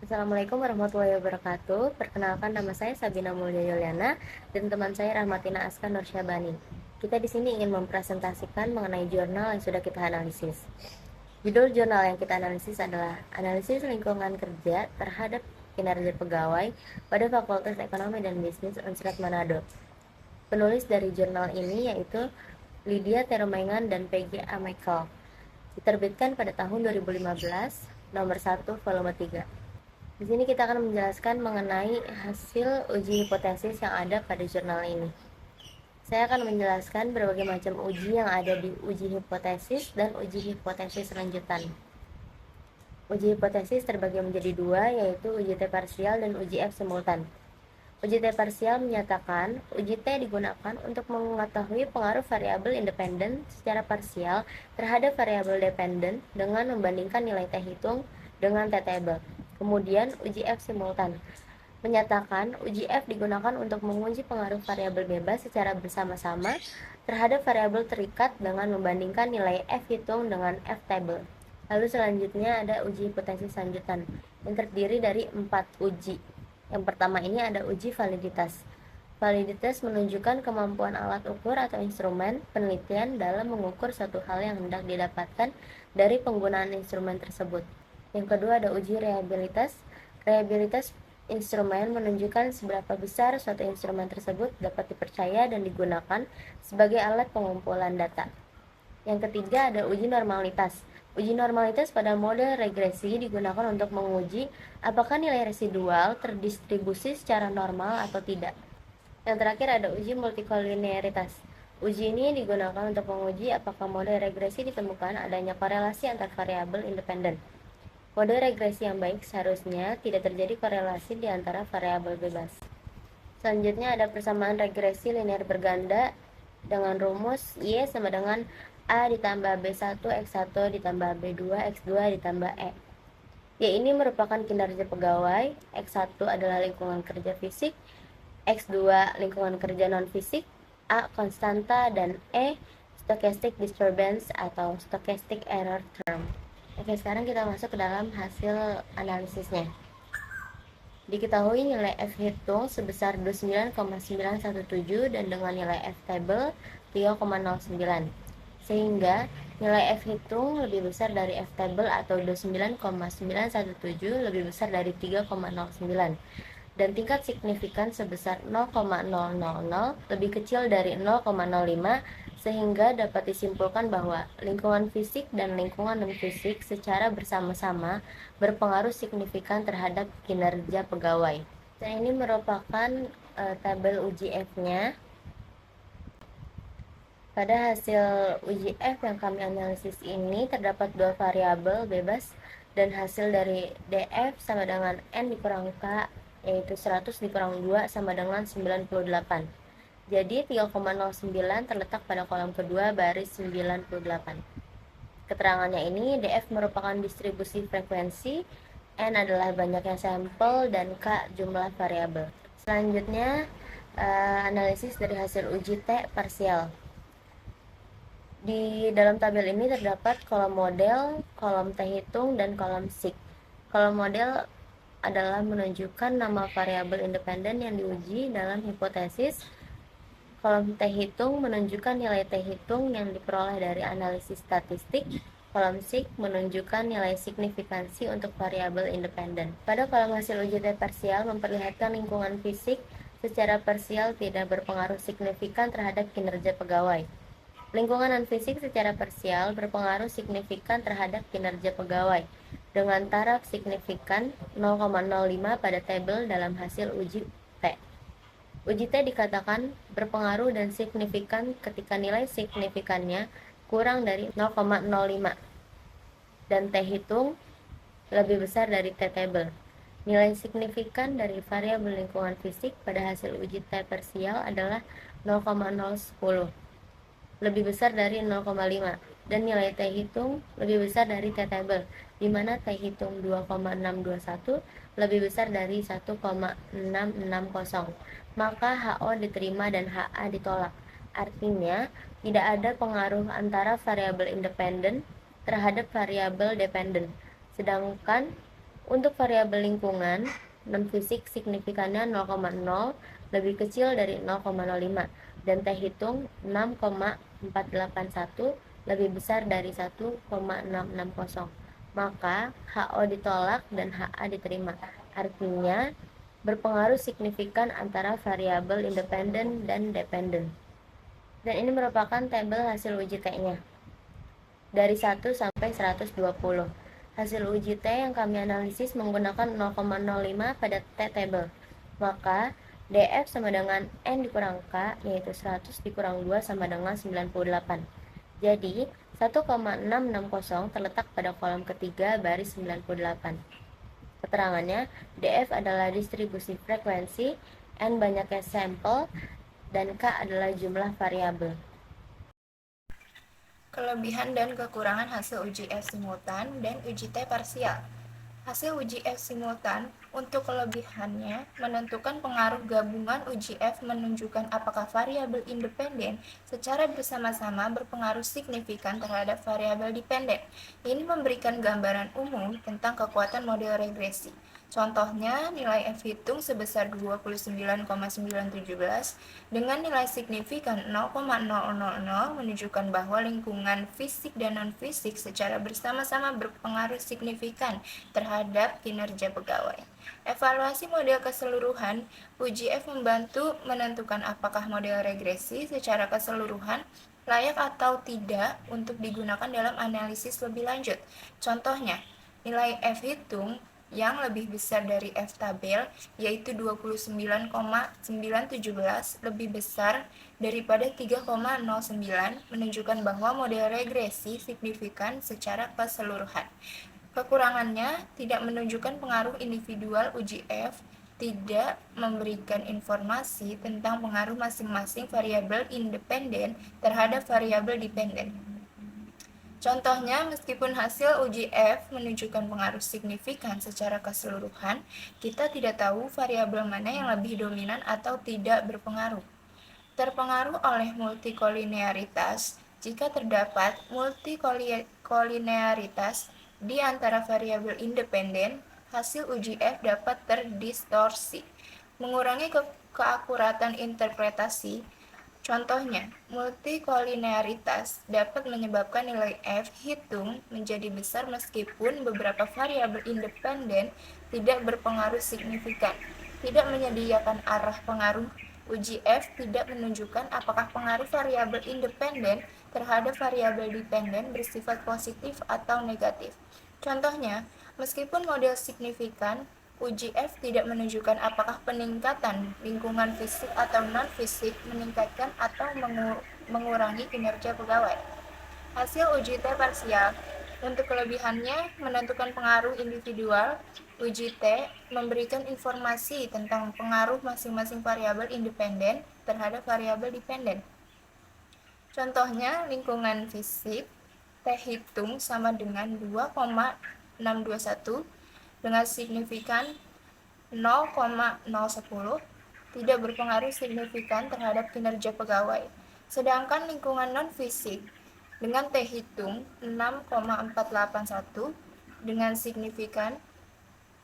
Assalamualaikum warahmatullahi wabarakatuh. Perkenalkan, nama saya Sabina Mulya Yuliana dan teman saya Rahmatina Aska Nursyabani. Kita di sini ingin mempresentasikan mengenai jurnal yang sudah kita analisis. Judul jurnal yang kita analisis adalah Analisis Lingkungan Kerja Terhadap Kinerja Pegawai pada Fakultas Ekonomi dan Bisnis Unsrat Manado. Penulis dari jurnal ini yaitu Lydia Terumengan dan Peggy A. Michael. Diterbitkan pada tahun 2015, nomor 1, volume 3. Di sini kita akan menjelaskan mengenai hasil uji hipotesis yang ada pada jurnal ini. Saya akan menjelaskan berbagai macam uji yang ada di uji hipotesis dan uji hipotesis lanjutan. Uji hipotesis terbagi menjadi dua, yaitu uji T parsial dan uji F simultan. Uji T parsial menyatakan uji T digunakan untuk mengetahui pengaruh variabel independen secara parsial terhadap variabel dependen dengan membandingkan nilai T hitung dengan T table. Kemudian uji F simultan menyatakan uji F digunakan untuk menguji pengaruh variabel bebas secara bersama-sama terhadap variabel terikat dengan membandingkan nilai F hitung dengan F table. Lalu selanjutnya ada uji hipotesis lanjutan yang terdiri dari 4 uji. Yang pertama ini ada uji validitas. Validitas menunjukkan kemampuan alat ukur atau instrumen penelitian dalam mengukur suatu hal yang hendak didapatkan dari penggunaan instrumen tersebut. Yang kedua ada uji reliabilitas. Reliabilitas instrumen menunjukkan seberapa besar suatu instrumen tersebut dapat dipercaya dan digunakan sebagai alat pengumpulan data. Yang ketiga ada uji normalitas. Uji normalitas pada model regresi digunakan untuk menguji apakah nilai residual terdistribusi secara normal atau tidak. Yang terakhir ada uji multikolinearitas. Uji ini digunakan untuk menguji apakah model regresi ditemukan adanya korelasi antar variabel independen. Model regresi yang baik seharusnya tidak terjadi korelasi di antara variabel bebas. Selanjutnya ada persamaan regresi linear berganda dengan rumus Y sama dengan A ditambah B1 X1 ditambah B2 X2 ditambah E. Y ini merupakan kinerja pegawai, X1 adalah lingkungan kerja fisik, X2 lingkungan kerja non-fisik, A konstanta, dan E stochastic disturbance atau stochastic error term. Oke, sekarang kita masuk ke dalam hasil analisisnya. Diketahui nilai F hitung sebesar 29,917 dan dengan nilai F table 3,09. Sehingga nilai F hitung lebih besar dari F table atau 29,917 lebih besar dari 3,09. Dan tingkat signifikan sebesar 0,000 lebih kecil dari 0,05 sehingga dapat disimpulkan bahwa lingkungan fisik dan lingkungan non-fisik secara bersama-sama berpengaruh signifikan terhadap kinerja pegawai. Nah, ini merupakan tabel uji F-nya. Pada hasil uji F yang kami analisis ini terdapat dua variabel bebas dan hasil dari DF sama dengan N dikurang K, yaitu 100 dikurang 2 sama dengan 98. Jadi 3,09 terletak pada kolom kedua baris 98. Keterangannya ini, DF merupakan distribusi frekuensi, N adalah banyaknya sampel, dan K jumlah variabel. Selanjutnya, analisis dari hasil uji T parsial. Di dalam tabel ini terdapat kolom model, kolom T hitung, dan kolom SIG. Kolom model adalah menunjukkan nama variabel independen yang diuji dalam hipotesis. Kolom T hitung menunjukkan nilai T hitung yang diperoleh dari analisis statistik. Kolom SIG menunjukkan nilai signifikansi untuk variabel independen. Pada kolom hasil uji T parsial memperlihatkan lingkungan fisik secara parsial tidak berpengaruh signifikan terhadap kinerja pegawai. Lingkungan non-fisik secara parsial berpengaruh signifikan terhadap kinerja pegawai dengan taraf signifikan 0,05 pada tabel dalam hasil uji T. Uji T dikatakan berpengaruh dan signifikan ketika nilai signifikannya kurang dari 0,05 dan T hitung lebih besar dari T table. Nilai signifikan dari variabel lingkungan fisik pada hasil uji T parsial adalah 0,010 lebih besar dari 0,5 dan nilai T hitung lebih besar dari T table, di mana T hitung 2,621 lebih besar dari 1,660. Maka HO diterima dan HA ditolak. Artinya, tidak ada pengaruh antara variabel independen terhadap variabel dependen. Sedangkan Untuk variabel lingkungan, non-fisik signifikannya 0,0 lebih kecil dari 0,05 dan T hitung 6,481 lebih besar dari 1,660. Maka HO ditolak dan HA diterima. Artinya berpengaruh signifikan antara variabel independen dan dependen. Dan ini merupakan tabel hasil uji T-nya dari 1 sampai 120. Hasil uji T yang kami analisis menggunakan 0,05 pada T-table. Maka DF sama dengan N dikurang K, yaitu 100 dikurang 2 sama dengan 98. Jadi, 1,660 terletak pada kolom ketiga baris 98. Keterangannya, DF adalah distribusi frekuensi, N banyaknya sampel, dan K adalah jumlah variabel. Kelebihan dan kekurangan hasil uji F simultan dan uji T parsial. Hasil uji F simultan untuk kelebihannya menentukan pengaruh gabungan uji F menunjukkan apakah variabel independen secara bersama-sama berpengaruh signifikan terhadap variabel dependen. Ini memberikan gambaran umum tentang kekuatan model regresi. Contohnya, nilai F hitung sebesar 29,917 dengan nilai signifikan 0,000 menunjukkan bahwa lingkungan fisik dan non-fisik secara bersama-sama berpengaruh signifikan terhadap kinerja pegawai. Evaluasi model keseluruhan, uji F membantu menentukan apakah model regresi secara keseluruhan layak atau tidak untuk digunakan dalam analisis lebih lanjut. Contohnya, nilai F hitung yang lebih besar dari F tabel, yaitu 29,917 lebih besar daripada 3,09, menunjukkan bahwa model regresi signifikan secara keseluruhan. Kekurangannya tidak menunjukkan pengaruh individual uji F, tidak memberikan informasi tentang pengaruh masing-masing variabel independen terhadap variabel dependen. Contohnya, meskipun hasil uji F menunjukkan pengaruh signifikan secara keseluruhan, kita tidak tahu variabel mana yang lebih dominan atau tidak berpengaruh. Terpengaruh oleh multikolinearitas, jika terdapat multikolinearitas di antara variabel independen, hasil uji F dapat terdistorsi, mengurangi keakuratan interpretasi. Contohnya, multikolinearitas dapat menyebabkan nilai F hitung menjadi besar meskipun beberapa variabel independen tidak berpengaruh signifikan. Tidak menyediakan arah pengaruh, uji F tidak menunjukkan apakah pengaruh variabel independen terhadap variabel dependen bersifat positif atau negatif. Contohnya, meskipun model signifikan, uji F tidak menunjukkan apakah peningkatan lingkungan fisik atau non-fisik meningkatkan atau mengurangi kinerja pegawai. Hasil uji T parsial. Untuk kelebihannya, menentukan pengaruh individual, uji T memberikan informasi tentang pengaruh masing-masing variabel independen terhadap variabel dependen. Contohnya, lingkungan fisik, T hitung sama dengan 2,621 dengan signifikan 0,010 tidak berpengaruh signifikan terhadap kinerja pegawai. Sedangkan lingkungan non-fisik dengan T hitung 6,481 dengan signifikan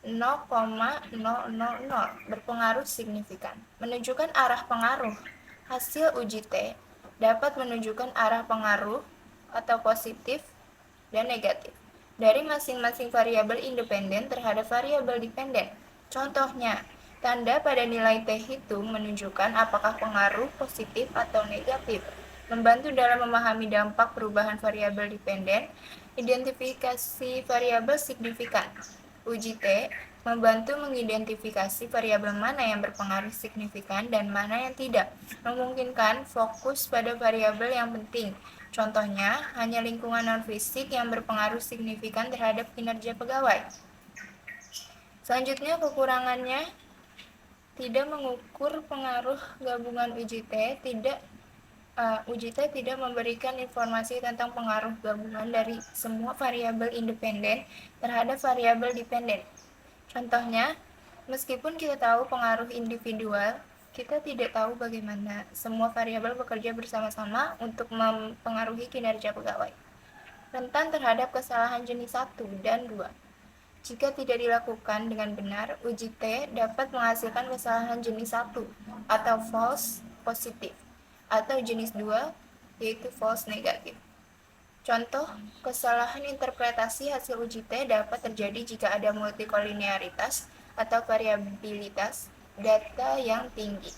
0,000 berpengaruh signifikan. Menunjukkan arah pengaruh. Hasil uji T dapat menunjukkan arah pengaruh atau positif dan negatif dari masing-masing variabel independen terhadap variabel dependen. Contohnya, tanda pada nilai T hitung menunjukkan apakah pengaruh positif atau negatif. Membantu dalam memahami dampak perubahan variabel dependen, identifikasi variabel signifikan. Uji T membantu mengidentifikasi variabel mana yang berpengaruh signifikan dan mana yang tidak, memungkinkan fokus pada variabel yang penting. Contohnya, hanya lingkungan non-fisik yang berpengaruh signifikan terhadap kinerja pegawai. Selanjutnya, kekurangannya tidak mengukur pengaruh gabungan uji T, uji T tidak memberikan informasi tentang pengaruh gabungan dari semua variabel independen terhadap variabel dependen. Contohnya, meskipun kita tahu pengaruh individual, kita tidak tahu bagaimana semua variabel bekerja bersama-sama untuk mempengaruhi kinerja pegawai. Rentan terhadap kesalahan jenis 1 dan 2. Jika tidak dilakukan dengan benar, uji T dapat menghasilkan kesalahan jenis 1 atau false positif, atau jenis 2 yaitu false negatif. Contoh, kesalahan interpretasi hasil uji T dapat terjadi jika ada multikolinearitas atau variabilitas data yang tinggi.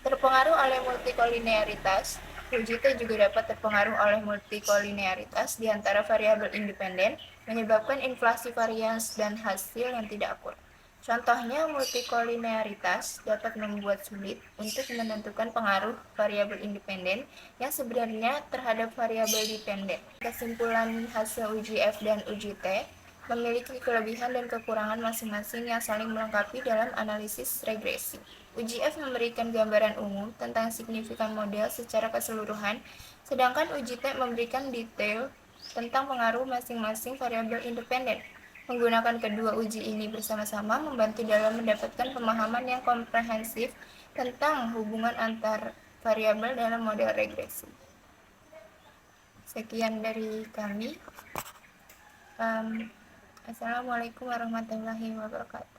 Terpengaruh oleh multikolinearitas, uji T juga dapat terpengaruh oleh multikolinearitas di antara variabel independen, menyebabkan inflasi varians dan hasil yang tidak akurat. Contohnya, multikolinearitas dapat membuat sulit untuk menentukan pengaruh variabel independen yang sebenarnya terhadap variabel dependen. Kesimpulan hasil uji F dan uji T memiliki kelebihan dan kekurangan masing-masing yang saling melengkapi dalam analisis regresi. Uji F memberikan gambaran umum tentang signifikan model secara keseluruhan, sedangkan uji T memberikan detail tentang pengaruh masing-masing variabel independen. Menggunakan kedua uji ini bersama-sama membantu dalam mendapatkan pemahaman yang komprehensif tentang hubungan antar variabel dalam model regresi. Sekian dari kami. Assalamualaikum warahmatullahi wabarakatuh.